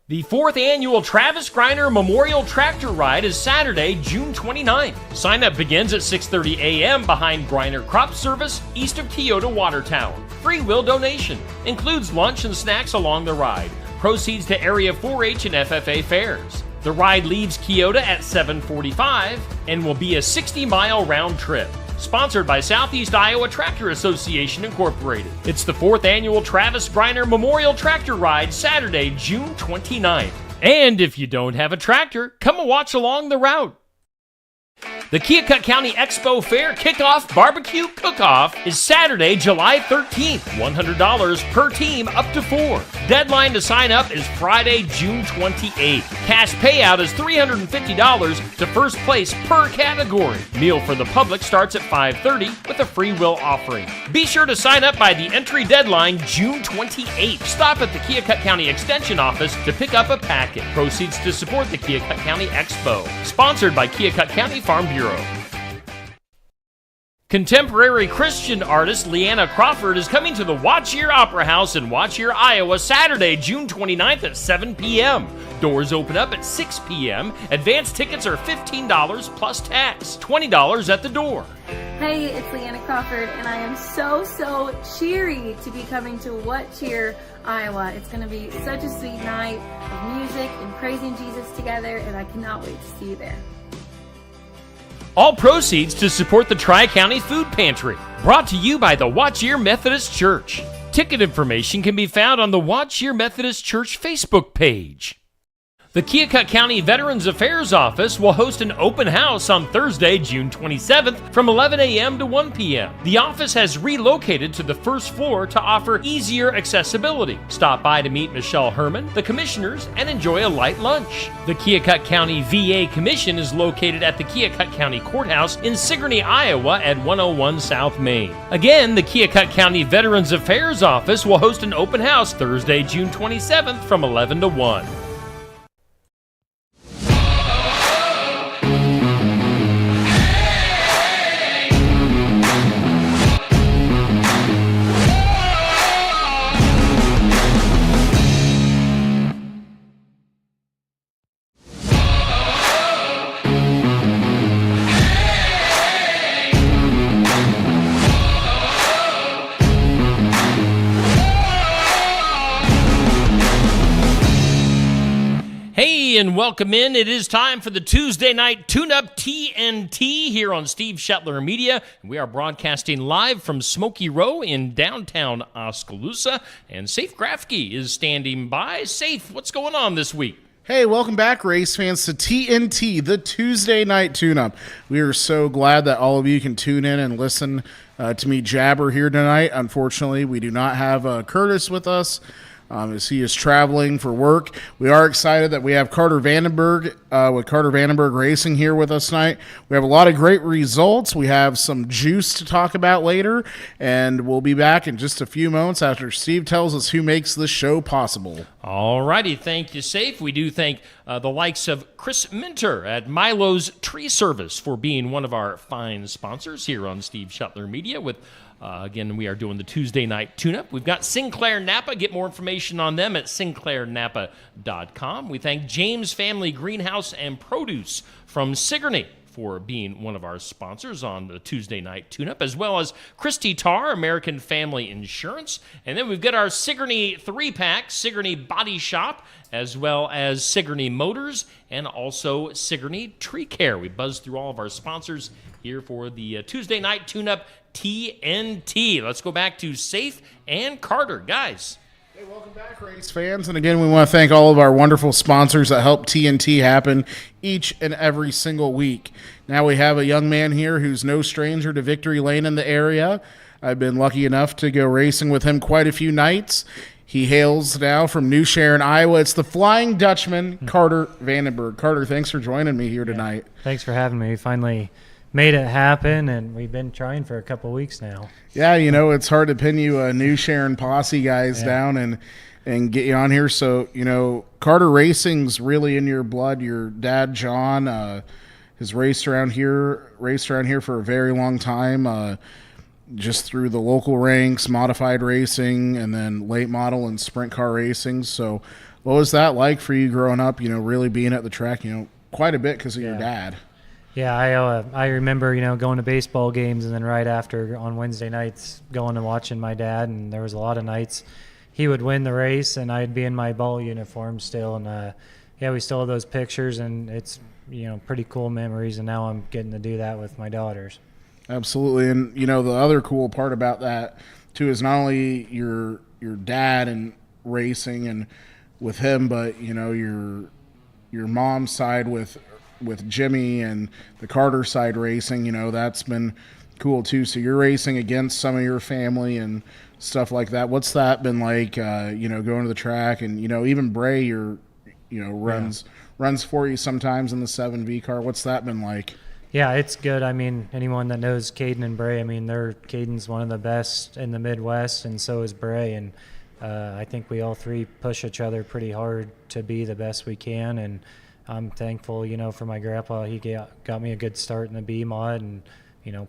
The 4th annual Travis Griner Memorial Tractor Ride is Saturday, June 29th. Sign up begins at 6:30 a.m. behind Griner Crop Service, east of Keota Water Tower. Free will donation. Includes lunch and snacks along the ride. Proceeds to area 4-H and FFA fairs. The ride leaves Keota at 7:45 and will be a 60-mile round trip. Sponsored by Southeast Iowa Tractor Association Incorporated. It's the 4th annual Travis Griner Memorial Tractor Ride, Saturday, June 29th. And if you don't have a tractor, come and watch along the route. The Keokuk County Expo Fair Kickoff Barbecue Cook-Off is Saturday, July 13th. $100 per team, up to 4. Deadline to sign up is Friday, June 28th. Cash payout is $350 to first place per category. Meal for the public starts at 5:30 with a free will offering. Be sure to sign up by the entry deadline, June 28th. Stop at the Keokuk County Extension Office to pick up a packet. Proceeds to support the Keokuk County Expo. Sponsored by Keokuk County Farm Bureau. Contemporary Christian artist Leanna Crawford is coming to the Watch Year Opera House in Watch Year, Iowa, Saturday, June 29th at 7 p.m. Doors open up at 6 p.m. Advance tickets are $15 plus tax, $20 at the door. Hey, it's Leanna Crawford, and I am so cheery to be coming to What Cheer, Iowa. It's going to be such a sweet night of music and praising Jesus together, and I cannot wait to see you there. All proceeds to support the Tri-County Food Pantry. Brought to you by the Watch Year Methodist Church. Ticket information can be found on the Watch Year Methodist Church Facebook page. The Keokuk County Veterans Affairs Office will host an open house on Thursday, June 27th from 11 a.m. to 1 p.m. The office has relocated to the first floor to offer easier accessibility. Stop by to meet Michelle Herman, the commissioners, and enjoy a light lunch. The Keokuk County VA Commission is located at the Keokuk County Courthouse in Sigourney, Iowa at 101 South Main. Again, the Keokuk County Veterans Affairs Office will host an open house Thursday, June 27th from 11 to 1. And welcome in. It is time for the Tuesday night tune-up TNT here on Steve Shetler Media. We are broadcasting live from Smoky Row in downtown Oskaloosa. And Safe Grafke is standing by. Safe, what's going on this week? Hey, welcome back, race fans, to TNT, the Tuesday night tune-up. We are so glad that all of you can tune in and listen to me jabber here tonight. Unfortunately, we do not have Curtis with us. As he is traveling for work. We are excited that we have Carter Vandenberg with Carter Vandenberg Racing here with us tonight. We have a lot of great results. We have some juice to talk about later, and we'll be back in just a few moments after Steve tells us who makes this show possible. All righty, thank you, Safe. We do thank the likes of Chris Minter at Milo's Tree Service for being one of our fine sponsors here on Steve Shetler Media with again, we are doing the Tuesday night tune-up. We've got Sinclair Napa. Get more information on them at sinclairnapa.com. We thank James Family Greenhouse and Produce from Sigourney for being one of our sponsors on the Tuesday night tune-up, as well as Christy Tarr, American Family Insurance. And then we've got our Sigourney 3-pack, Sigourney Body Shop, as well as Sigourney Motors, and also Sigourney Tree Care. We buzzed through all of our sponsors here for the Tuesday night tune-up TNT. Let's go back to Safe and Carter. Guys. Hey, welcome back, race fans. And again, we want to thank all of our wonderful sponsors that help TNT happen each and every single week. Now we have a young man here who's no stranger to Victory Lane in the area. I've been lucky enough to go racing with him quite a few nights. He hails now from New Sharon, Iowa. It's the Flying Dutchman, Carter Vandenberg. Carter, thanks for joining me here tonight. Thanks for having me. Finally made it happen, and we've been trying for a couple weeks now. Yeah, you know, it's hard to pin you New Sharon posse guys down and get you on here. So, you know, Carter Racing's really in your blood. Your dad, John, has raced around here for a very long time, just through the local ranks, modified racing, and then late model and sprint car racing. So What was that like for you growing up, really being at the track, quite a bit because of your dad? Yeah, I remember, going to baseball games, and then right after on Wednesday nights going and watching my dad, and there was a lot of nights he would win the race and I'd be in my ball uniform still, and we still have those pictures, and it's pretty cool memories, and now I'm getting to do that with my daughters. Absolutely. And the other cool part about that too is not only your dad and racing and with him, but your mom's side with Jimmy and the Carter side racing, that's been cool too. So you're racing against some of your family and stuff like that. What's that been like, going to the track, and, even Bray, runs for you sometimes in the 7V car. What's that been like? Yeah, it's good. I mean, anyone that knows Caden and Bray, I mean, Caden's one of the best in the Midwest, and so is Bray. And I think we all three push each other pretty hard to be the best we can. And I'm thankful, for my grandpa. He got me a good start in the B mod, and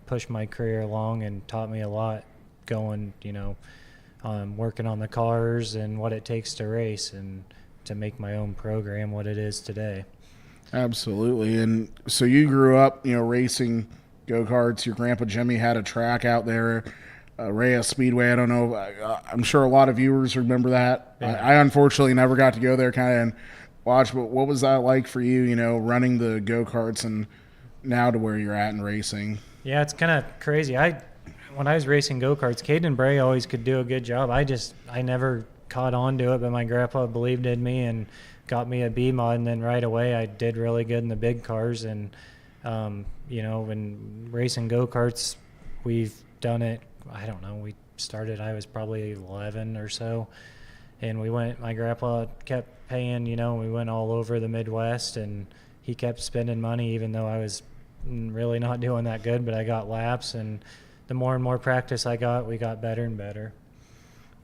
pushed my career along and taught me a lot going, working on the cars and what it takes to race and to make my own program what it is today. Absolutely. And so you grew up, racing go-karts. Your grandpa Jimmy had a track out there, Reyes Speedway. I don't know. I'm sure a lot of viewers remember that. Yeah. I unfortunately never got to go there kind of and watch, but what was that like for you, running the go-karts and now to where you're at in racing? Yeah, it's kind of crazy. When I was racing go-karts, Caden and Bray always could do a good job. I never caught on to it, but my grandpa believed in me and got me a B mod, and then right away I did really good in the big cars. And when racing go-karts, we've done it, I don't know, I was probably 11 or so, and my grandpa kept paying, we went all over the Midwest, and he kept spending money even though I was really not doing that good, but I got laps, and the more and more practice I got, we got better and better.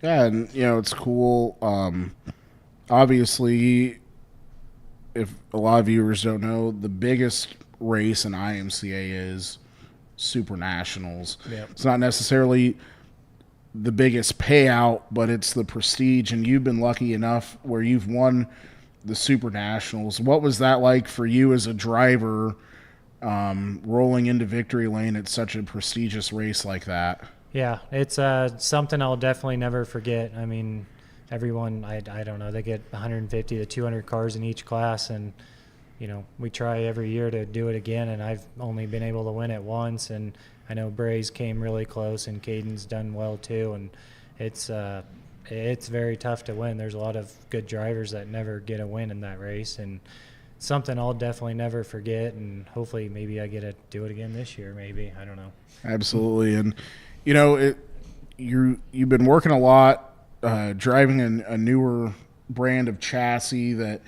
Yeah, and it's cool. Obviously, if a lot of viewers don't know, the biggest race in IMCA is Super Nationals. Yep. It's not necessarily the biggest payout, but it's the prestige, and you've been lucky enough where you've won the Super Nationals. What was that like for you as a driver, rolling into victory lane at such a prestigious race like that? Yeah, it's something I'll definitely never forget. I mean, everyone, I don't know, they get 150 to 200 cars in each class, and we try every year to do it again, and I've only been able to win it once, and I know Bray's came really close, and Caden's done well too, and it's very tough to win. There's a lot of good drivers that never get a win in that race, and something I'll definitely never forget, and hopefully maybe I get to do it again this year, maybe. I don't know. Absolutely. And you've been working a lot, driving a newer brand of chassis that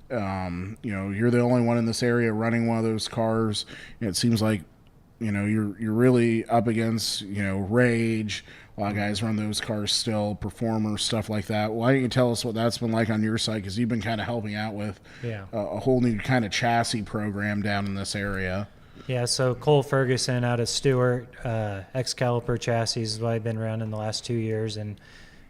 you're the only one in this area running one of those cars. It seems like you're really up against Rage. A lot of guys run those cars still, Performer, stuff like that. Why don't you tell us what that's been like on your side, because you've been kind of helping out with a whole new kind of chassis program down in this area. Yeah, so Cole Ferguson out of Stewart, Excalibur chassis is what I've been running the last 2 years, and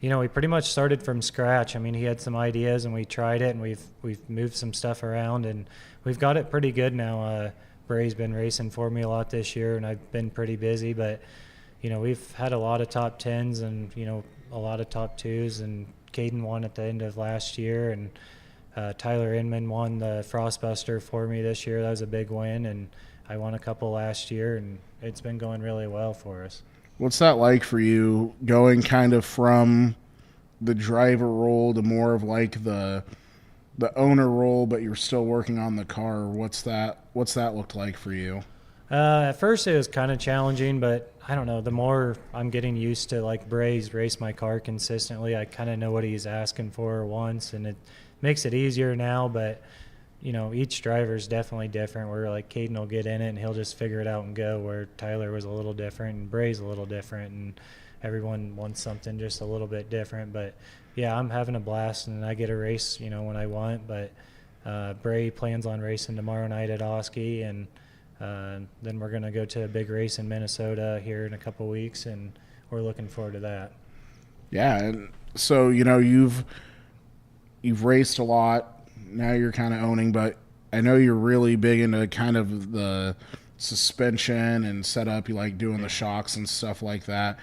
we pretty much started from scratch. I mean, he had some ideas, and we tried it, and we've moved some stuff around, and we've got it pretty good now. Bray's been racing for me a lot this year, and I've been pretty busy, but we've had a lot of top 10s and a lot of top 2s, and Caden won at the end of last year, and Tyler Inman won the Frostbuster for me this year. That was a big win, and I won a couple last year, and it's been going really well for us. What's that like for you, going kind of from the driver role to more of like the owner role, but you're still working on the car? What's that looked like for you? At first it was kind of challenging, but I don't know, the more I'm getting used to like Bray's race my car consistently, I kind of know what he's asking for once, and it makes it easier now. But each driver is definitely different, where like Caden will get in it and he'll just figure it out and go, where Tyler was a little different and Bray's a little different, and everyone wants something just a little bit different. But yeah, I'm having a blast, and I get a race when I want. But Bray plans on racing tomorrow night at Oski, and then we're going to go to a big race in Minnesota here in a couple weeks, and we're looking forward to that. Yeah, and so you've you've raced a lot. Now you're kind of owning, but I know you're really big into kind of the suspension and setup. You like doing the shocks and stuff like that.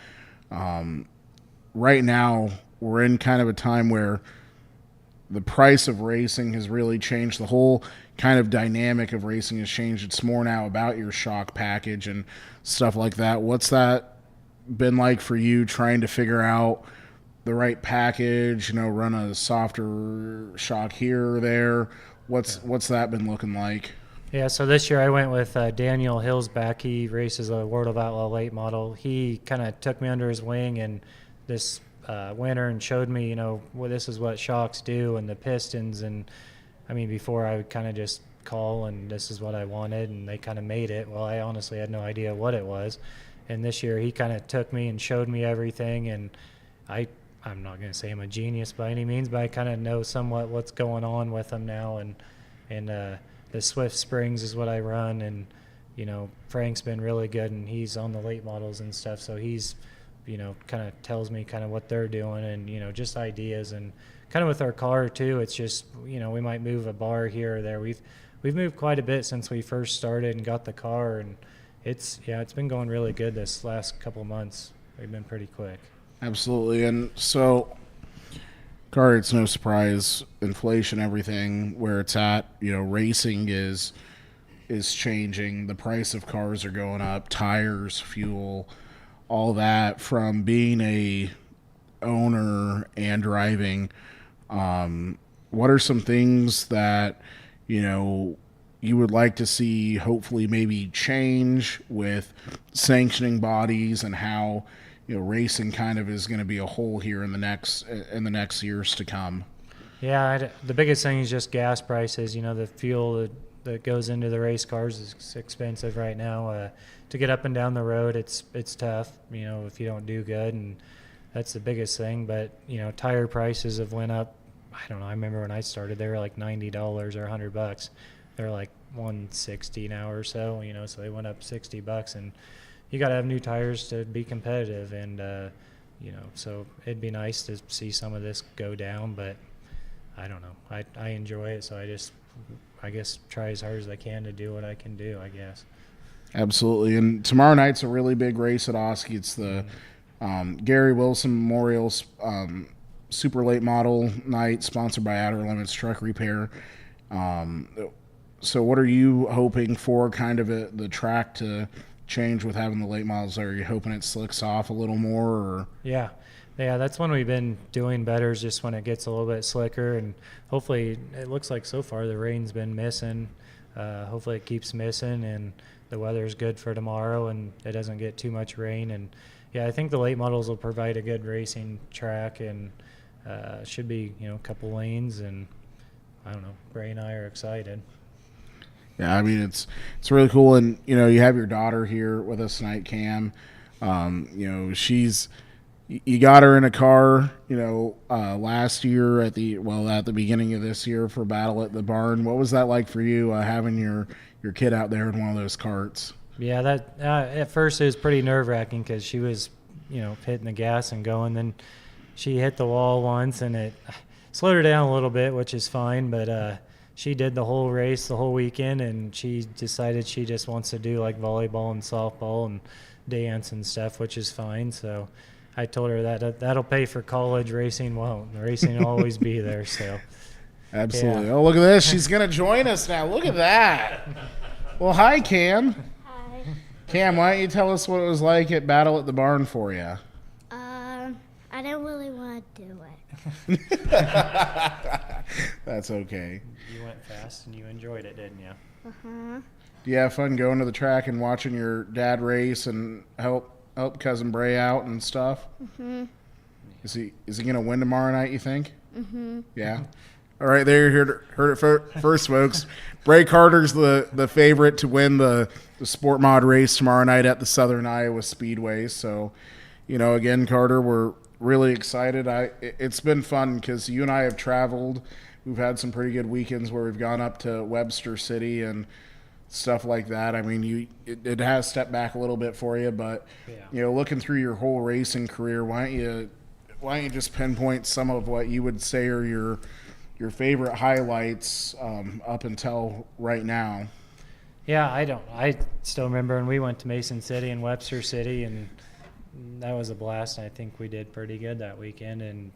Right now, we're in kind of a time where the price of racing has really changed. The whole kind of dynamic of racing has changed. It's more now about your shock package and stuff like that. What's that been like for you, trying to figure out the right package, run a softer shock here or there? What's that been looking like? Yeah, so this year I went with Daniel Hillsback. He races a World of Outlaw late model. He kind of took me under his wing and this winter and showed me, well, this is what shocks do and the pistons. And I mean, before I would kind of just call and this is what I wanted, and they kind of made it. Well, I honestly had no idea what it was. And this year he kind of took me and showed me everything. And I'm not going to say I'm a genius by any means, but I kind of know somewhat what's going on with them now. And the Swift Springs is what I run. And, Frank's been really good, and he's on the late models and stuff. So he's, kind of tells me kind of what they're doing and, just ideas. And kind of with our car too, it's just, we might move a bar here or there. We've moved quite a bit since we first started and got the car, and it's been going really good this last couple of months. We've been pretty quick. Absolutely. And so, Car, it's no surprise, inflation, everything where it's at, racing is changing. The price of cars are going up, tires, fuel, all that. From being a owner and driving, what are some things that, you would like to see hopefully maybe change with sanctioning bodies and how racing kind of is going to be a whole here in the next years to come? Yeah, the biggest thing is just gas prices. The fuel that goes into the race cars is expensive right now. To get up and down the road, it's tough, if you don't do good, and that's the biggest thing. But, tire prices have went up. I don't know. I remember when I started, they were like $90 or $100. They're like $160 now or so, so they went up $60, and you got to have new tires to be competitive. And, so it'd be nice to see some of this go down, but I don't know. I enjoy it. So I guess try as hard as I can to do what I can do, I guess. Absolutely. And tomorrow night's a really big race at Oski. It's the Gary Wilson Memorial Super Late Model Night, sponsored by Outer Limits Truck Repair. So what are you hoping for kind of the track to change with having the late models? Are you hoping it slicks off a little more? Or? Yeah, that's when we've been doing better, is just when it gets a little bit slicker. And hopefully, it looks like so far the rain's been missing. Hopefully it keeps missing and the weather's good for tomorrow and it doesn't get too much rain. And yeah, I think the late models will provide a good racing track, and should be, a couple lanes, and I don't know, Ray and I are excited. Yeah, I mean, it's really cool. And, you have your daughter here with us tonight, Cam. You got her in a car, last year at the beginning of this year for Battle at the Barn. What was that like for you, having your kid out there in one of those carts? Yeah, that at first it was pretty nerve-wracking because she was, hitting the gas and going. Then she hit the wall once, and it slowed her down a little bit, which is fine, but she did the whole race the whole weekend, and she decided she just wants to do like volleyball and softball and dance and stuff, which is fine. So I told her that'll pay for college. Racing won't. The racing will always be there. So absolutely. Yeah. Oh, look at this. She's going to join us now. Look at that. Well, hi, Cam. Hi. Cam, why don't you tell us what it was like at Battle at the Barn for you? I don't really want to do it. That's okay. You went fast and you enjoyed it, didn't you? Uh-huh. Do you have fun going to the track and watching your dad race and help cousin Bray out and stuff? Mm-hmm. Is he going to win tomorrow night, you think? Mm-hmm. Yeah. All right, there you heard it first, folks. Bray Carter's the favorite to win the Sport Mod race tomorrow night at the Southern Iowa Speedway. So, again, Carter, we're really excited. It's been fun because you and I have traveled. We've had some pretty good weekends where we've gone up to Webster City and stuff like that. I mean, it has stepped back a little bit for you, but looking through your whole racing career, why don't you just pinpoint some of what you would say are your your favorite highlights up until right now. Yeah, I still remember when we went to Mason City and Webster City, and that was a blast. I think we did pretty good that weekend. And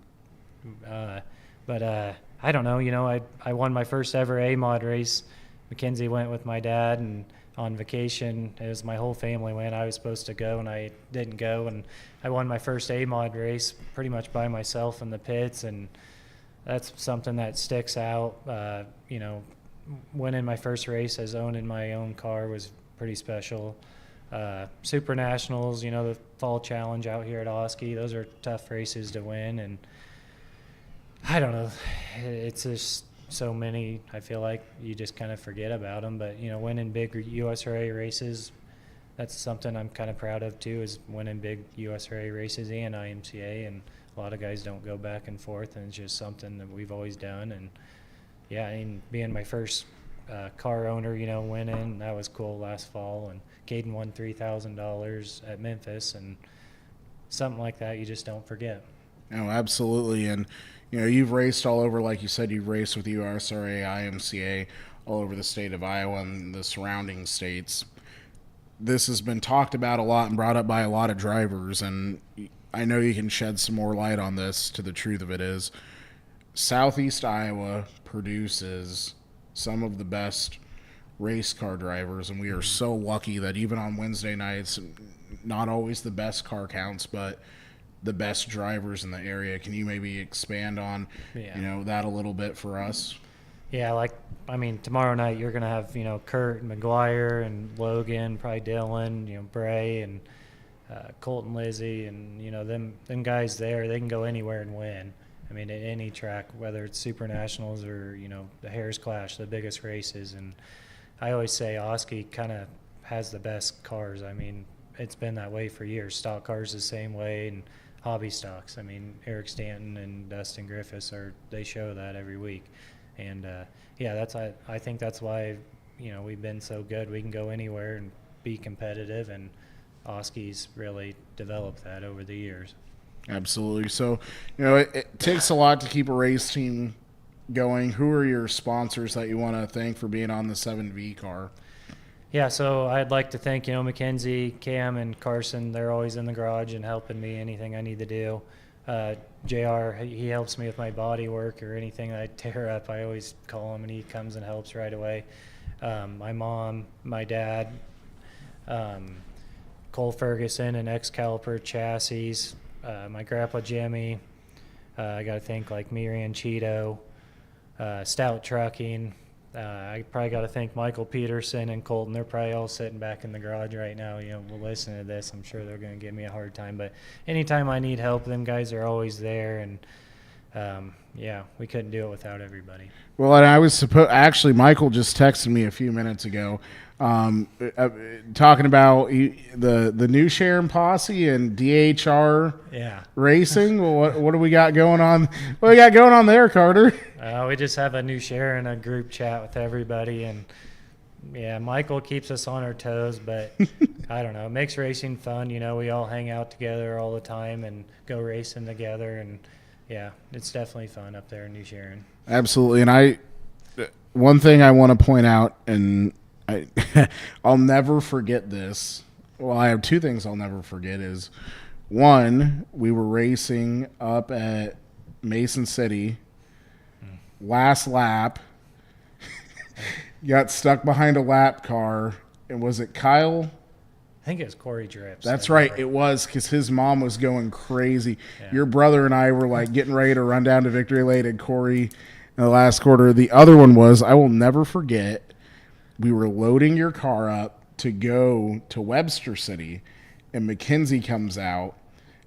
but I don't know. I won my first ever A-Mod race. Mackenzie went with my dad, and on vacation, it was my whole family went. I was supposed to go, and I didn't go. And I won my first A-Mod race pretty much by myself in the pits, and that's something that sticks out. Winning my first race as owning my own car was pretty special. Super Nationals, the fall challenge out here at Oski, those are tough races to win. And I don't know, it's just so many, I feel like you just kind of forget about them. But, winning big USRA races, that's something I'm kind of proud of too, is winning big USRA races and IMCA. And a lot of guys don't go back and forth, and it's just something that we've always done. And yeah, being my first car owner, winning, that was cool last fall. And Caden won $3,000 at Memphis, and something like that you just don't forget. No, absolutely. And, you've raced all over, like you said, you've raced with USRA, IMCA, all over the state of Iowa and the surrounding states. This has been talked about a lot and brought up by a lot of drivers, and I know you can shed some more light on this. To the truth of it is, Southeast Iowa produces some of the best race car drivers, and we are so lucky that even on Wednesday nights, not always the best car counts, but the best drivers in the area. Can you maybe expand on, that a little bit for us? Yeah, tomorrow night you're going to have, Kurt and McGuire and Logan, probably Dylan, Bray and Colton Lizzie, and, them guys there, they can go anywhere and win. At any track, whether it's Super Nationals or, the Harris Clash, the biggest races. And I always say Oski kind of has the best cars. It's been that way for years. Stock cars the same way, and hobby stocks. Eric Stanton and Dustin Griffiths they show that every week. And, I think that's why, we've been so good. We can go anywhere and be competitive, and Oski's really developed that over the years. Absolutely. So, it takes a lot to keep a race team going. Who are your sponsors that you want to thank for being on the 7V car? Yeah, so I'd like to thank, Mackenzie, Cam, and Carson. They're always in the garage and helping me anything I need to do. JR, he helps me with my body work or anything I tear up. I always call him, and he comes and helps right away. My mom, my dad, Cole Ferguson and Excalibur Chassis, my grandpa Jimmy. I got to thank Miriam Cheeto, Stout Trucking. I probably got to thank Michael Peterson and Colton. They're probably all sitting back in the garage right now. We'll listen to this. I'm sure they're going to give me a hard time. But anytime I need help, them guys are always there. And, we couldn't do it without everybody. Well, and I was actually, Michael just texted me a few minutes ago talking about the new Sharon Posse and DHR Racing. Well, what do we got going on? What do we got going on there, Carter? We just have a new share and a group chat with everybody, and Michael keeps us on our toes, but I don't know, it makes racing fun. We all hang out together all the time and go racing together, and it's definitely fun up there in New Sharon. Absolutely. And one thing I want to point out, and I'll never forget this. Well, I have two things I'll never forget is, one, we were racing up at Mason City. Last lap, got stuck behind a lap car, and was it Kyle? I think it was Corey Drips. That's right, it was, because his mom was going crazy. Yeah. Your brother and I were getting ready to run down to Victory Lane, and Corey in the last quarter. The other one was, I will never forget, we were loading your car up to go to Webster City, and Mackenzie comes out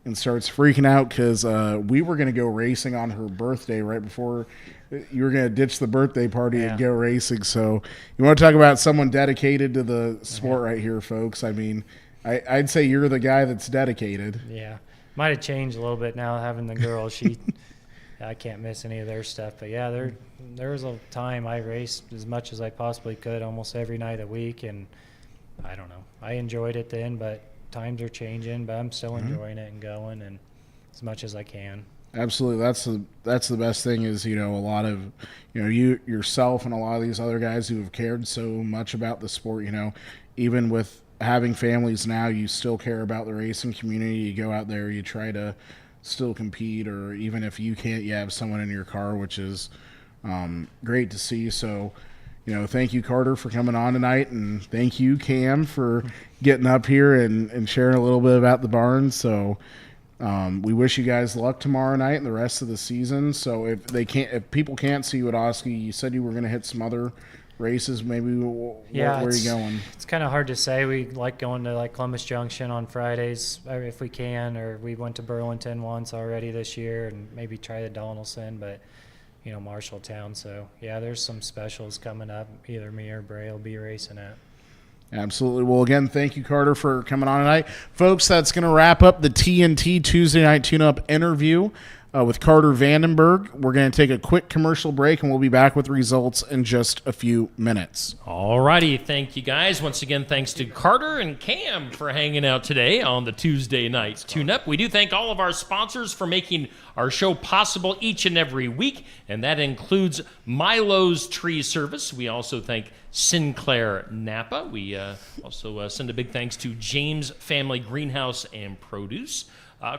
and starts freaking out because we were going to go racing on her birthday right before you were going to ditch the birthday party and go racing. So you want to talk about someone dedicated to the sport right here, folks. I'd say you're the guy that's dedicated. Yeah. Might have changed a little bit now having the girl. I can't miss any of their stuff. But, there was a time I raced as much as I possibly could almost every night of the week. And I don't know. I enjoyed it then, but times are changing. But I'm still enjoying it and going. And, as much as I can. Absolutely. That's the best thing is, a lot of, you yourself and a lot of these other guys who have cared so much about the sport, even with having families now, you still care about the racing community. You go out there, you try to still compete, or even if you can't, you have someone in your car, which is great to see. So, thank you, Carter, for coming on tonight, and thank you, Cam, for getting up here and sharing a little bit about the barn. So we wish you guys luck tomorrow night and the rest of the season. So if people can't see you at Oski, you said you were going to hit some other races. Maybe where are you going? It's kind of hard to say. We like going to like Columbus Junction on Fridays if we can, or we went to Burlington once already this year, and maybe try the Donaldson, but Marshalltown. So yeah, there's some specials coming up. Either me or Bray will be racing at. Absolutely. Well, again, thank you, Carter, for coming on tonight. Folks, that's going to wrap up the TNT Tuesday Night Tune-Up interview with Carter Vandenberg. We're going to take a quick commercial break, and we'll be back with results in just a few minutes. All righty. Thank you, guys. Once again, thanks to Carter and Cam for hanging out today on the Tuesday Night Tune-Up. We do thank all of our sponsors for making our show possible each and every week, and that includes Milo's Tree Service. We also thank Sinclair Napa. We also send a big thanks to James Family Greenhouse and Produce.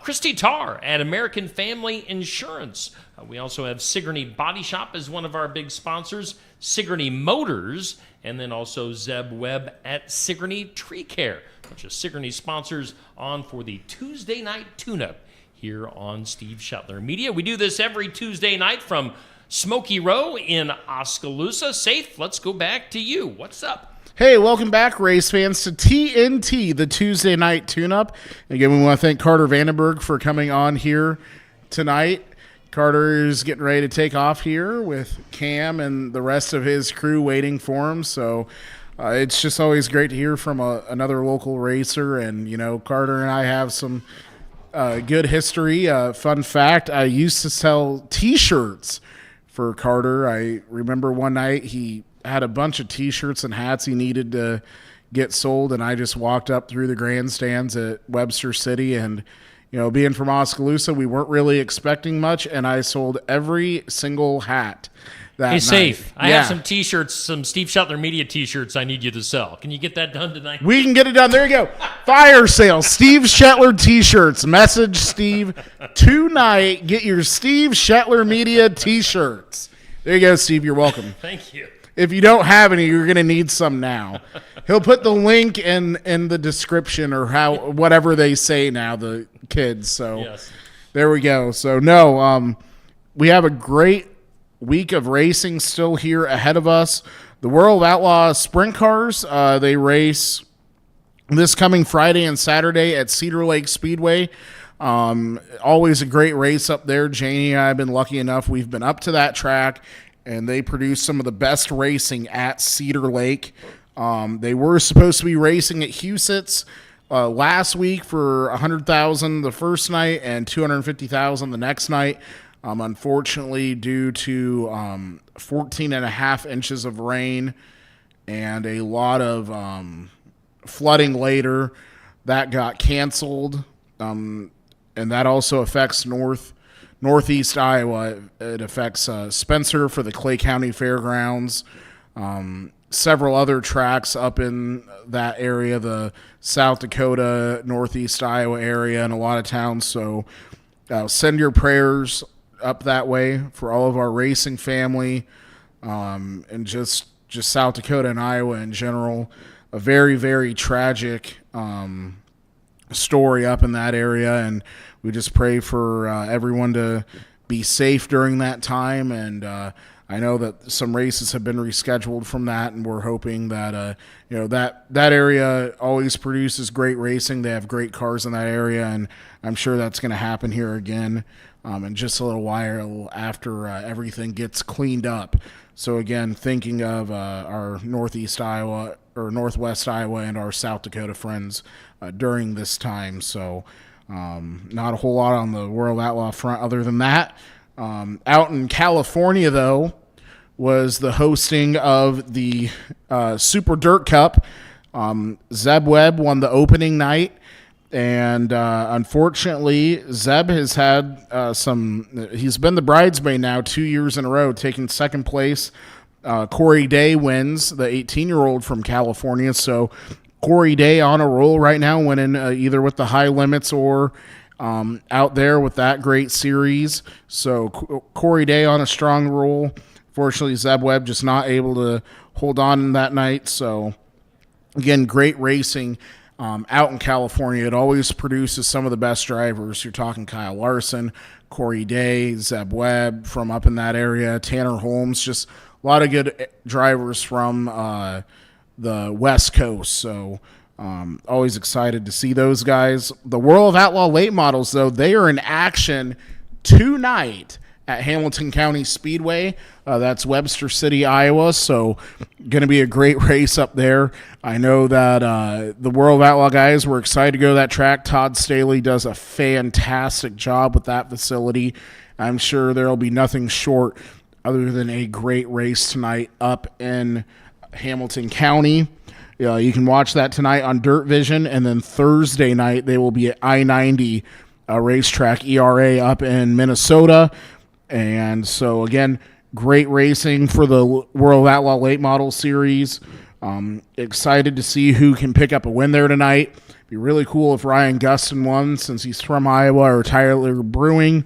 Christy Tarr at American Family Insurance. We also have Sigourney Body Shop as one of our big sponsors, Sigourney Motors, and then also Zeb Webb at Sigourney Tree Care. A bunch of Sigourney sponsors on for the Tuesday Night Tune-Up here on Steve Shetler Media. We do this every Tuesday night from Smoky Row in Oskaloosa. Safe, let's go back to you. What's up? Hey, welcome back, race fans, to TNT, the Tuesday Night Tune-Up. Again, we want to thank Carter Vandenberg for coming on here tonight. Carter is getting ready to take off here with Cam and the rest of his crew waiting for him. So it's just always great to hear from another local racer. And, Carter and I have some good history. Fun fact, I used to sell T-shirts for Carter. I remember one night he had a bunch of T-shirts and hats he needed to get sold, and I just walked up through the grandstands at Webster City, and being from Oskaloosa, we weren't really expecting much, and I sold every single hat that night. Safe. I have some T-shirts, some Steve Shetler Media T-shirts I need you to sell. Can you get that done tonight? We can get it done. There you go. Fire sale. Steve Shetler T-shirts. Message Steve tonight. Get your Steve Shetler Media T-shirts. There you go, Steve. You're welcome. Thank you. If you don't have any, you're going to need some now. He'll put the link in the description or whatever they say now, the kids. So yes. There we go. So we have a great week of racing still here ahead of us. The World of Outlaw Sprint Cars, they race this coming Friday and Saturday at Cedar Lake Speedway. Always a great race up there. Janie and I have been lucky enough. We've been up to that track, and they produce some of the best racing at Cedar Lake. They were supposed to be racing at Huset's last week for $100,000 the first night and $250,000 the next night. Unfortunately, due to 14 and a half inches of rain and a lot of flooding later, that got canceled. And that also affects Northeast Iowa. It affects Spencer for the Clay County Fairgrounds, several other tracks up in that area, the South Dakota, Northeast Iowa area, and a lot of towns. So send your prayers up that way for all of our racing family, and just South Dakota and Iowa in general. A very, very tragic story up in that area, and we just pray for everyone to be safe during that time. And I know that some races have been rescheduled from that, and we're hoping that that area always produces great racing. They have great cars in that area, and I'm sure that's going to happen here again in just a little while after everything gets cleaned up. So again, thinking of our Northeast Iowa or Northwest Iowa and our South Dakota friends during this time. So not a whole lot on the World Outlaw front other than that. Out in California, though, was the hosting of the Super Dirt Cup. Zeb Webb won the opening night, And unfortunately, Zeb has had he's been the bridesmaid now 2 years in a row, taking second place. Corey Day wins, the 18-year-old from California. So Corey Day on a roll right now, winning either with the high limits or out there with that great series. So Corey Day on a strong roll. Fortunately, Zeb Webb just not able to hold on that night. So again, great racing out in California. It always produces some of the best drivers. You're talking Kyle Larson, Corey Day, Zeb Webb from up in that area, Tanner Holmes, just a lot of good drivers from the West Coast. So always excited to see those guys. The World of Outlaw late models, though, they are in action tonight at Hamilton County Speedway. That's Webster City, Iowa. So going to be a great race up there. I know that the World of Outlaw guys were excited to go to that track. Todd Staley does a fantastic job with that facility. I'm sure there will be nothing short other than a great race tonight up in Hamilton County. You can watch that tonight on Dirt Vision, and then Thursday night they will be at I-90 racetrack, ERA, up in Minnesota. And so, again, great racing for the World Outlaw Late Model Series. Excited to see who can pick up a win there tonight. Be really cool if Ryan Gustin won, since he's from Iowa, or Tyler Brewing.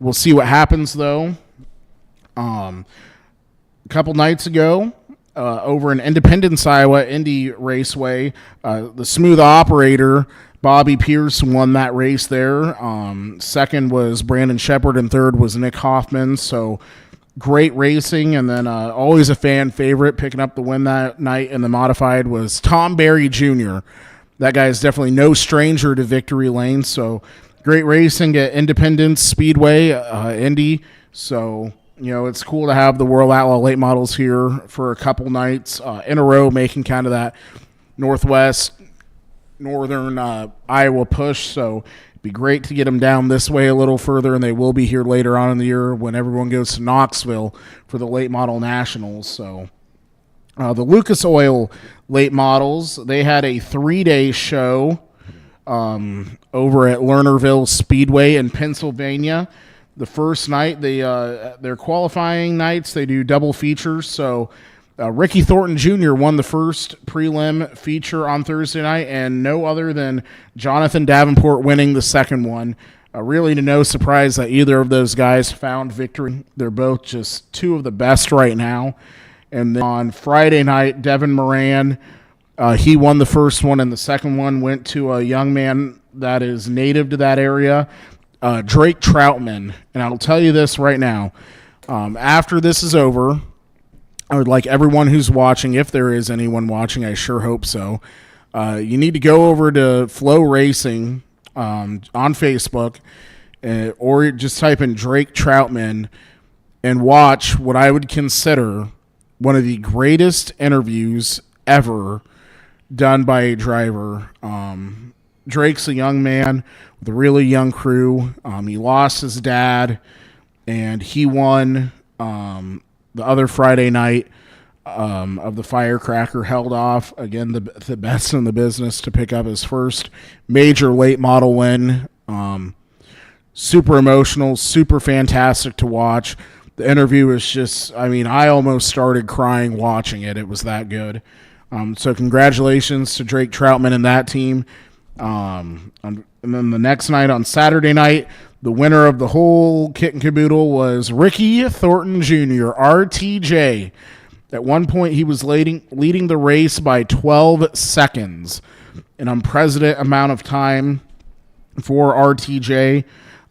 We'll see what happens, though. A couple nights ago, over in Independence, Iowa, Indy Raceway, the Smooth Operator, Bobby Pierce, won that race there. Second was Brandon Shepard, and third was Nick Hoffman. So great racing. And then always a fan favorite picking up the win that night in the modified was Tom Berry Jr. That guy is definitely no stranger to victory lane. So great racing at Independence Speedway, Indy. So, it's cool to have the World Outlaw late models here for a couple nights in a row, making kind of that northern Iowa push. So it'd be great to get them down this way a little further, and they will be here later on in the year when everyone goes to Knoxville for the late model nationals. So the Lucas Oil late models, they had a 3-day show over at Lernerville Speedway in Pennsylvania. The first night, their qualifying nights, they do double features. So Ricky Thornton Jr. won the first prelim feature on Thursday night, and no other than Jonathan Davenport winning the second one. Really to no surprise that either of those guys found victory. They're both just two of the best right now. And then on Friday night, Devin Moran, he won the first one, and the second one went to a young man that is native to that area, Drake Troutman. And I'll tell you this right now. After this is over, I would like everyone who's watching, if there is anyone watching, I sure hope so, you need to go over to Flow Racing on Facebook, or just type in Drake Troutman and watch what I would consider one of the greatest interviews ever done by a driver. Drake's a young man with a really young crew. He lost his dad, and he won the other Friday night of the Firecracker, held off, again, the best in the business to pick up his first major late model win. Super emotional, super fantastic to watch. The interview was just, I almost started crying watching it. It was that good. So congratulations to Drake Troutman and that team. And then the next night, on Saturday night, the winner of the whole kit and caboodle was Ricky Thornton Jr., RTJ. At one point, he was leading the race by 12 seconds, an unprecedented amount of time for RTJ.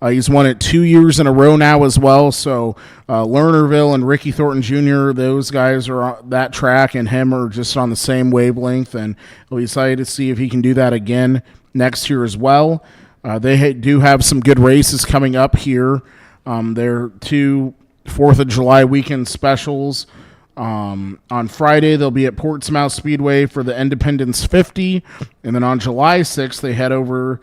He's won it 2 years in a row now as well. So Lernerville and Ricky Thornton Jr., those guys are on that track, and him are just on the same wavelength. And we'll be excited to see if he can do that again next year as well. They do have some good races coming up here. There are 2 4th of July weekend specials. On Friday, they'll be at Portsmouth Speedway for the Independence 50. And then on July 6th, they head over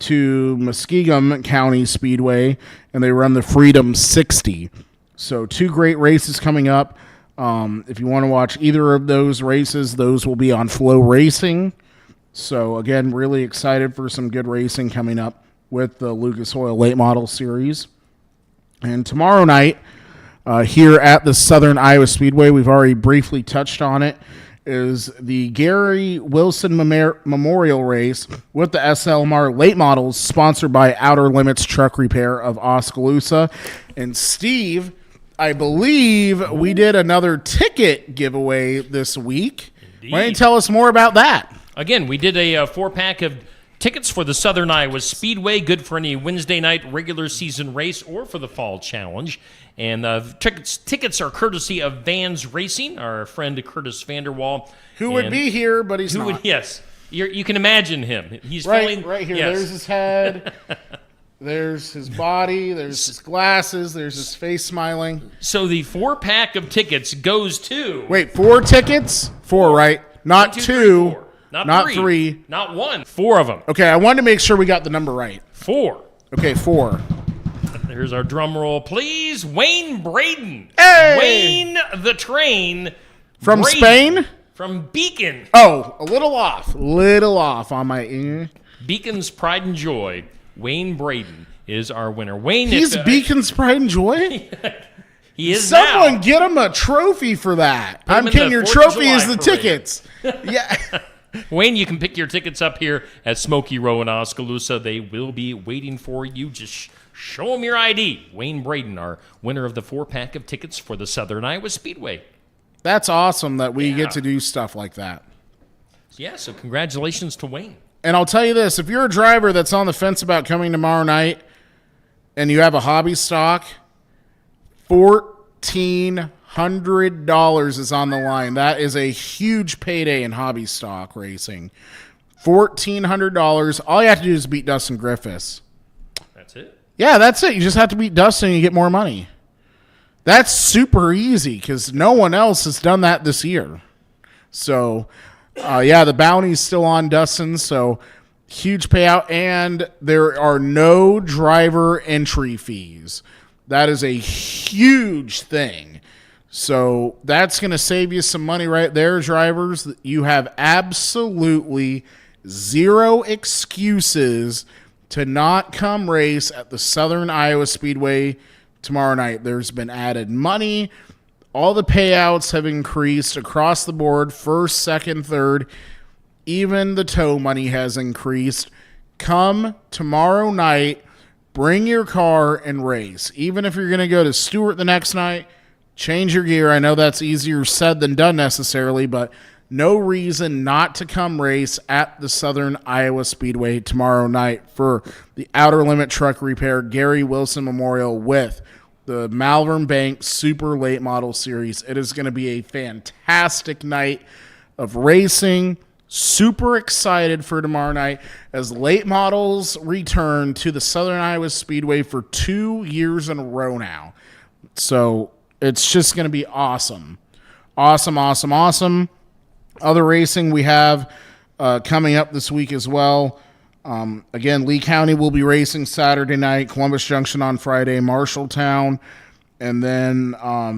to Muskingum County Speedway, and they run the Freedom 60. So 2 great races coming up. If you want to watch either of those races, those will be on Flow Racing. So, again, really excited for some good racing coming up with the Lucas Oil Late Model Series. And tomorrow night, here at the Southern Iowa Speedway, we've already briefly touched on it, is the Gary Wilson Memorial Race with the SLMR Late Models, sponsored by Outer Limits Truck Repair of Oskaloosa. And Steve, I believe we did another ticket giveaway this week. Indeed. Why don't you tell us more about that? Again, we did a 4-pack of tickets for the Southern Iowa Speedway, good for any Wednesday night regular season race or for the fall challenge. And tickets are courtesy of Vans Racing, our friend Curtis Vanderwall. Who would be here, but he's not. Yes, you can imagine him. He's right here. Yes. There's his head. There's his body. There's his glasses. There's his face smiling. So the 4-pack of tickets goes to... Wait, 4 tickets? 4, right? Not 1, 2, 2. 3, 4. Not 3. Not 1. 4 of them. Okay, I wanted to make sure we got the number right. 4. Okay, 4. Here's our drum roll, please. Wayne Braden. Hey! Wayne the Train. From Braden. Spain? From Beacon. Oh, a little off. Little off on my ear. Beacon's Pride and Joy. Wayne Braden is our winner. Wayne, He's Beacon's Pride and Joy? he is Someone now. get him a trophy for that. Put him I'm in kidding. the Your 4th of trophy July is the parade. tickets. Yeah. Wayne, you can pick your tickets up here at Smoky Row in Oskaloosa. They will be waiting for you. Just show them your ID. Wayne Braden, our winner of the 4-pack of tickets for the Southern Iowa Speedway. That's awesome that we Yeah. get to do stuff like that. Yeah, so congratulations to Wayne. And I'll tell you this, if you're a driver that's on the fence about coming tomorrow night and you have a hobby stock, $1,400 is on the line. That is a huge payday in hobby stock racing. $1,400. All you have to do is beat Dustin Griffiths. That's it. Yeah, that's it. You just have to beat Dustin and you get more money. That's super easy because no one else has done that this year. So, yeah, the bounty's still on Dustin, so huge payout. And there are no driver entry fees. That is a huge thing. So that's going to save you some money right there, drivers. You have absolutely zero excuses to not come race at the Southern Iowa Speedway tomorrow night. There's been added money. All the payouts have increased across the board, first, second, third. Even the tow money has increased. Come tomorrow night, bring your car and race. Even if you're going to go to Stewart the next night, change your gear. I know that's easier said than done necessarily, but no reason not to come race at the Southern Iowa Speedway tomorrow night for the Outer Limit Truck Repair Gary Wilson Memorial with the Malvern Bank Super Late Model Series. It is going to be a fantastic night of racing. Super excited for tomorrow night as late models return to the Southern Iowa Speedway for 2 years in a row now. So it's just going to be awesome. Awesome, awesome, awesome. Other racing we have coming up this week as well. Again, Lee County will be racing Saturday night, Columbus Junction on Friday, Marshalltown. And then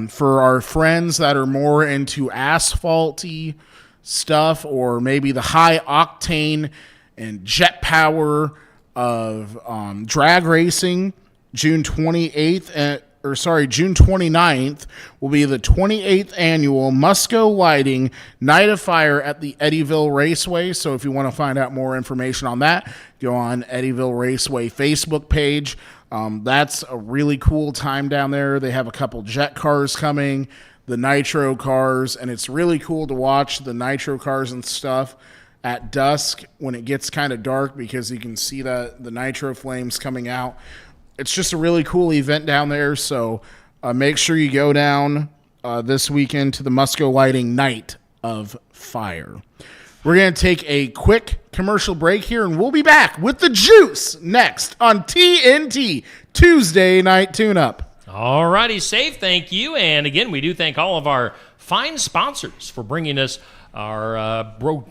for our friends that are more into asphalty stuff or maybe the high octane and jet power of drag racing, June 29th will be the 28th annual Musco Lighting Night of Fire at the Eddyville Raceway. So if you want to find out more information on that, go on Eddyville Raceway Facebook page. That's a really cool time down there. They have a couple jet cars coming, the nitro cars, and it's really cool to watch the nitro cars and stuff at dusk when it gets kind of dark because you can see the nitro flames coming out. It's just a really cool event down there, so make sure you go down this weekend to the Musco Lighting Night of Fire. We're going to take a quick commercial break here, and we'll be back with the juice next on TNT Tuesday Night Tune-Up. All righty, safe, thank you. And again, we do thank all of our fine sponsors for bringing us our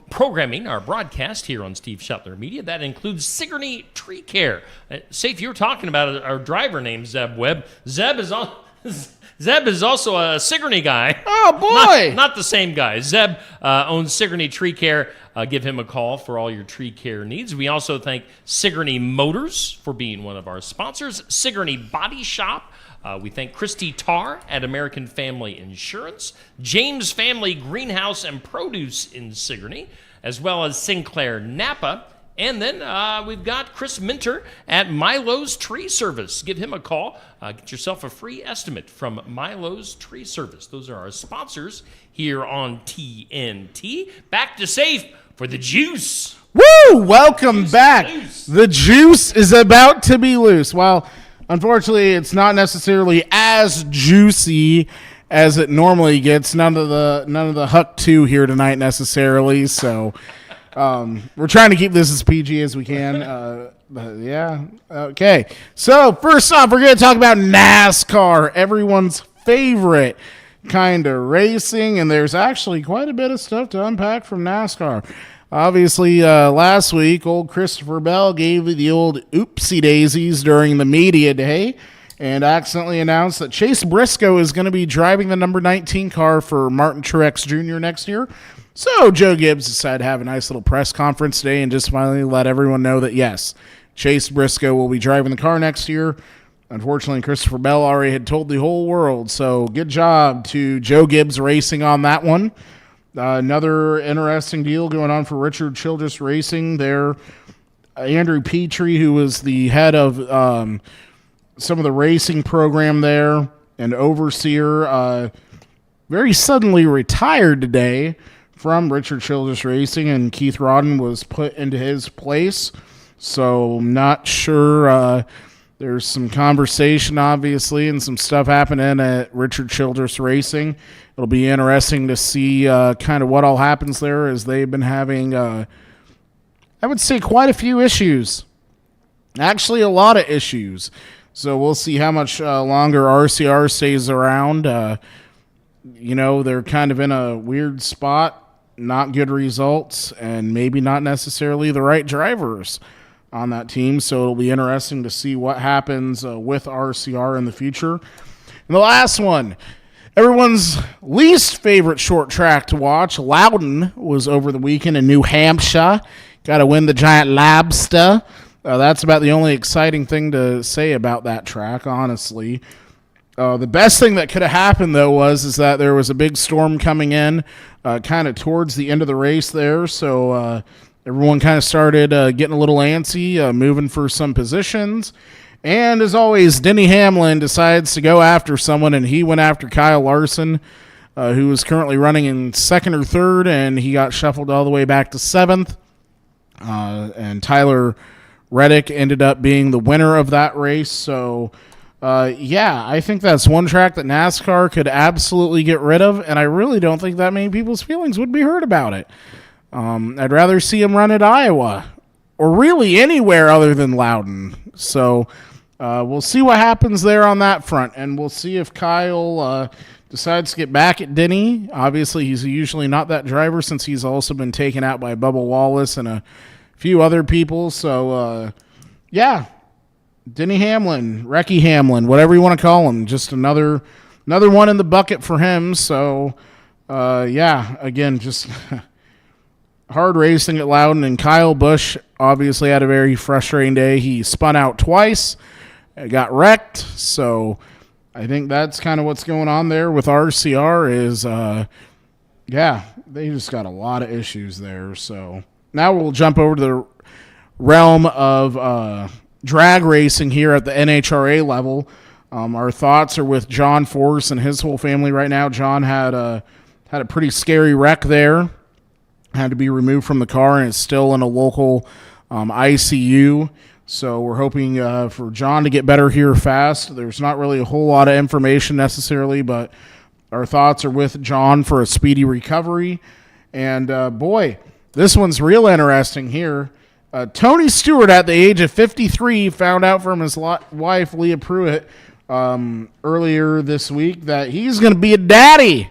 programming, our broadcast here on Steve Shuttler Media. That includes Sigourney Tree Care. Safe, you're talking about our driver named Zeb Webb. Zeb is also a Sigourney guy. Oh, boy! Not the same guy. Zeb owns Sigourney Tree Care Give him a call for all your tree care needs. We also thank Sigourney Motors for being one of our sponsors, Sigourney Body Shop. We thank Christy Tarr at American Family Insurance, James Family Greenhouse and Produce in Sigourney, as well as Sinclair Napa. And then we've got Chris Minter at Milo's Tree Service. Give him a call. Get yourself a free estimate from Milo's Tree Service. Those are our sponsors here on TNT. Back to safe for the juice. Woo! Welcome back. The juice is about to be loose. Well, unfortunately, it's not necessarily as juicy as it normally gets. None of the Huck 2 here tonight necessarily. So we're trying to keep this as PG as we can. But yeah. Okay. So first off, we're going to talk about NASCAR, everyone's favorite kind of racing, and there's actually quite a bit of stuff to unpack from NASCAR. Obviously, last week, old Christopher Bell gave the old oopsie daisies during the media day and accidentally announced that Chase Briscoe is going to be driving the number 19 car for Martin Truex Jr. next year. So Joe Gibbs decided to have a nice little press conference today and just finally let everyone know that, yes, Chase Briscoe will be driving the car next year. Unfortunately, Christopher Bell already had told the whole world, so good job to Joe Gibbs Racing on that one. Another interesting deal going on for Richard Childress Racing there. Andrew Petrie, who was the head of some of the racing program there and overseer, very suddenly retired today from Richard Childress Racing, and Keith Rodden was put into his place. So not sure. There's some conversation, obviously, and some stuff happening at Richard Childress Racing. It'll be interesting to see kind of what all happens there, as they've been having, I would say, quite a few issues. Actually, a lot of issues. So we'll see how much longer RCR stays around. They're kind of in a weird spot. Not good results, and maybe not necessarily the right drivers on that team. So it'll be interesting to see what happens with RCR in the future. And the last one, everyone's least favorite short track to watch, Loudon, was over the weekend in New Hampshire. Got to win the Giant Lobster. That's about the only exciting thing to say about that track, honestly. The best thing that could have happened, though, is that there was a big storm coming in kind of towards the end of the race there. So everyone kind of started getting a little antsy, moving for some positions. And as always, Denny Hamlin decides to go after someone, and he went after Kyle Larson, who is currently running in second or third, and he got shuffled all the way back to seventh. And Tyler Reddick ended up being the winner of that race. So I think that's one track that NASCAR could absolutely get rid of, and I really don't think that many people's feelings would be hurt about it. I'd rather see him run at Iowa, or really anywhere other than Loudon. So we'll see what happens there on that front, and we'll see if Kyle decides to get back at Denny. Obviously, he's usually not that driver, since he's also been taken out by Bubba Wallace and a few other people. So, Denny Hamlin, Recky Hamlin, whatever you want to call him, just another one in the bucket for him. So, again, just hard racing at Loudon. And Kyle Busch obviously had a very frustrating day. He spun out twice, got wrecked. So I think that's kind of what's going on there with RCR is, they just got a lot of issues there. So now we'll jump over to the realm of drag racing here at the NHRA level. Our thoughts are with John Force and his whole family right now. John had a pretty scary wreck there. Had to be removed from the car and is still in a local ICU. So we're hoping for John to get better here fast. There's not really a whole lot of information necessarily, but our thoughts are with John for a speedy recovery. And this one's real interesting here. Tony Stewart, at the age of 53, found out from his wife, Leah Pruitt, earlier this week that he's going to be a daddy.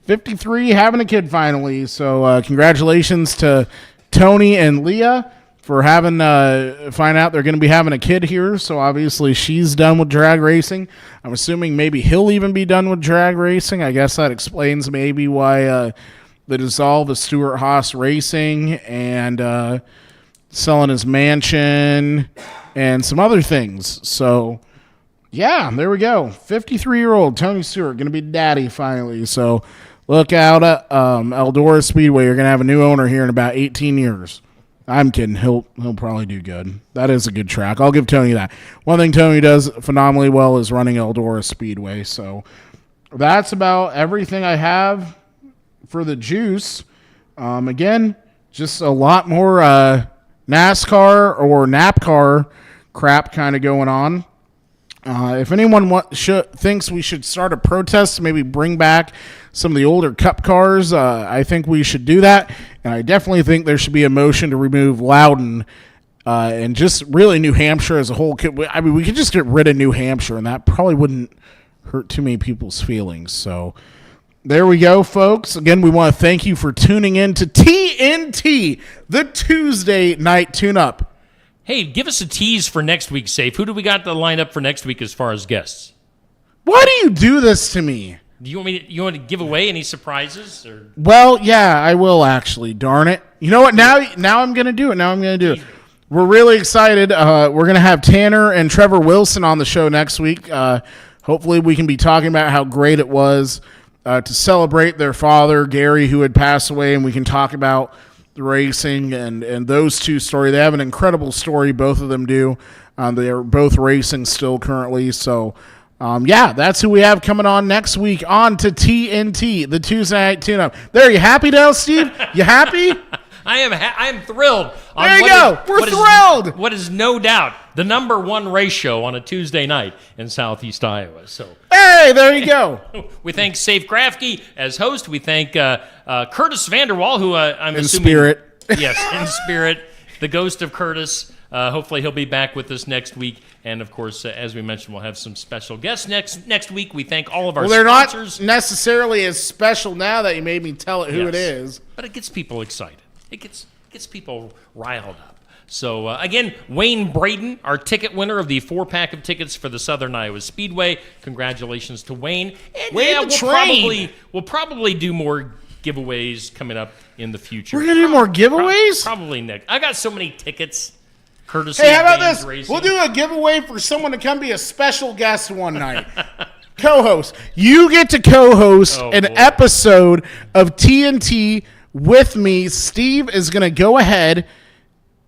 53, having a kid finally. So congratulations to Tony and Leah for find out they're going to be having a kid here. So obviously she's done with drag racing. I'm assuming maybe he'll even be done with drag racing. I guess that explains maybe why the dissolve of Stuart Haas Racing and selling his mansion and some other things. So, yeah, there we go. 53-year-old Tony Stewart going to be daddy finally. So, look out at Eldora Speedway. You're going to have a new owner here in about 18 years. I'm kidding. He'll probably do good. That is a good track. I'll give Tony that. One thing Tony does phenomenally well is running Eldora Speedway. So that's about everything I have for the juice. Again, just a lot more NASCAR or NAPCAR crap kind of going on. If anyone thinks we should start a protest, maybe bring back some of the older Cup cars, I think we should do that. And I definitely think there should be a motion to remove Loudon and just really New Hampshire as a whole. I mean, we could just get rid of New Hampshire, and that probably wouldn't hurt too many people's feelings. So there we go, folks. Again, we want to thank you for tuning in to TNT, the Tuesday Night Tune-Up. Hey, give us a tease for next week, Safe. Who do we got to line up for next week as far as guests? Why do you do this to me? Do you want to give away any surprises? Or? Well, yeah, I will actually. Darn it! You know what? Now I'm gonna do it. We're really excited. We're gonna have Tanner and Trevor Wilson on the show next week. Hopefully, we can be talking about how great it was to celebrate their father, Gary, who had passed away, and we can talk about the racing and those two stories. They have an incredible story, both of them do. They are both racing still currently. So, yeah, that's who we have coming on next week on to TNT, the Tuesday Night Tune-Up. There, you happy now, Steve? You happy? I am thrilled. There you go. We're thrilled. What is no doubt the number one race show on a Tuesday night in Southeast Iowa. So, hey, there you go. We thank Safe Grafke as host. We thank Curtis Vanderwall, who I'm in assuming spirit. Yes, in spirit, the ghost of Curtis. Hopefully he'll be back with us next week. And, of course, as we mentioned, we'll have some special guests next week. We thank all of our sponsors. They're not necessarily as special now that you made me tell it who it is. But it gets people excited. It gets people riled up. So, again, Wayne Braden, our ticket winner of the 4-pack of tickets for the Southern Iowa Speedway. Congratulations to Wayne. And we'll probably do more giveaways coming up in the future. We're going to do more giveaways? Probably next. I got so many tickets. Courtesy hey, how about Vans this? Racing. We'll do a giveaway for someone to come be a special guest one night. Co-host. You get to co-host episode of TNT with me. Steve is going to go ahead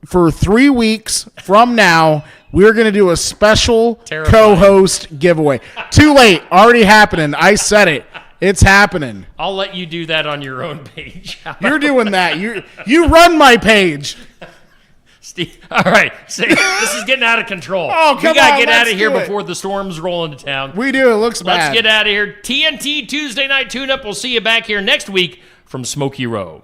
for 3 weeks from now. We're going to do a special co-host giveaway. Too late. Already happening. I said it. It's happening. I'll let you do that on your own page. You're doing that. You run my page. Steve, all right. This is getting out of control. Oh, come on. We got to get out of here before the storms roll into town. We do. It looks bad. Let's get out of here. TNT Tuesday Night Tune-Up. We'll see you back here next week from Smoky Row.